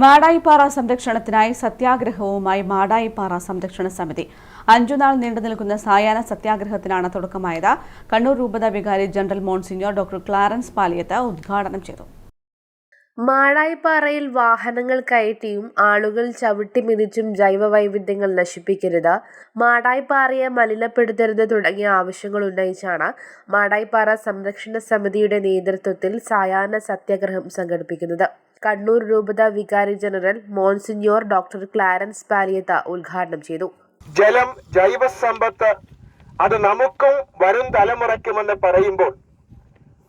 മാടായിപ്പാറ സംരക്ഷണത്തിനായി സത്യാഗ്രഹവുമായി മാടായിപ്പാറ സംരക്ഷണ സമിതി 5 നാൾ നീണ്ടുനിൽക്കുന്ന സായാഹ്ന സത്യാഗ്രഹത്തിനാണ് തുടക്കമായത്. കണ്ണൂർ രൂപത വികാരി general monsignor doctor Clarence Paliyath ഉദ്ഘാടനം ചെയ്തു. മാടായിപ്പാറയിൽ വാഹനങ്ങൾ കയറ്റിയും ആളുകൾ ചവിട്ടിമെതിച്ചും ജൈവവൈവിധ്യങ്ങൾ നശിപ്പിക്കരുത്, മാടായിപ്പാറയെ മലിനപ്പെടുത്തരുത് തുടങ്ങിയ ആവശ്യങ്ങൾ ഉന്നയിച്ചാണ് മാടായിപ്പാറ സംരക്ഷണ സമിതിയുടെ നേതൃത്വത്തിൽ സായാഹ്ന സത്യാഗ്രഹം സംഘടിപ്പിക്കുന്നത്. കണ്ണൂർ രൂപത വികാരി general monsignor doctor Clarence Paliyath ഉദ്ഘാടനം ചെയ്തു. ജലം, ജൈവസമ്പത്ത് അത് നമുക്കും വരും തലമുറയ്ക്കുമെന്ന് പറയുമ്പോൾ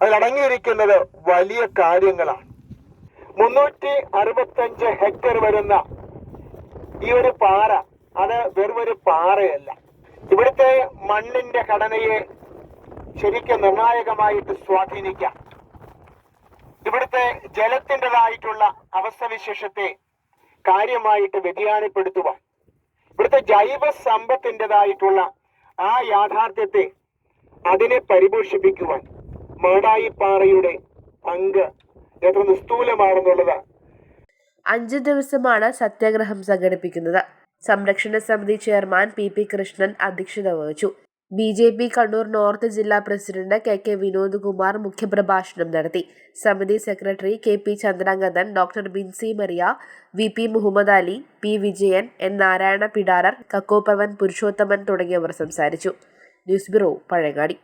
അതിലടങ്ങിയിരിക്കുന്നത് വലിയ കാര്യങ്ങളാണ്. 365 ഹെക്ടർ വരുന്ന ഈ ഒരു പാറ അത് വെറുമൊരു പാറയല്ല. ഇവിടുത്തെ മണ്ണിന്റെ ഘടനയെ ശരിക്കും നിർണായകമായിട്ട് സ്വാധീനിക്കാം. ഇവിടുത്തെ ജലത്തിൻ്റെതായിട്ടുള്ള അവസ്ഥവിശേഷത്തെ കാര്യമായിട്ട് വ്യതിയാനപ്പെടുത്തുവാൻ, ഇവിടുത്തെ ജൈവ സമ്പത്തിൻ്റെതായിട്ടുള്ള ആ യാഥാർത്ഥ്യത്തെ അതിനെ പരിപോഷിപ്പിക്കുവാൻ മാടായിപ്പാറയുടെ പങ്ക് എത്ര നിസ്തൂലമാണെന്നുള്ളത്. 5 ദിവസമാണ് സത്യാഗ്രഹം സംഘടിപ്പിക്കുന്നത്. സംരക്ഷണ സമിതി ചെയർമാൻ പി കൃഷ്ണൻ അധ്യക്ഷത വഹിച്ചു. BJP കണ്ണൂർ നോർത്ത് ജില്ലാ പ്രസിഡന്റ് KK വിനോദ് കുമാർ മുഖ്യപ്രഭാഷണം നടത്തി. സമിതി secretary KP Chandrangadhan, doctor Binsi Maria, VP Muhammad Ali, P Vijayan, N Narayana Pidarar, കക്കോപ്പവൻ പുരുഷോത്തമൻ തുടങ്ങിയവർ സംസാരിച്ചു. News bureau, Pazhayangadi.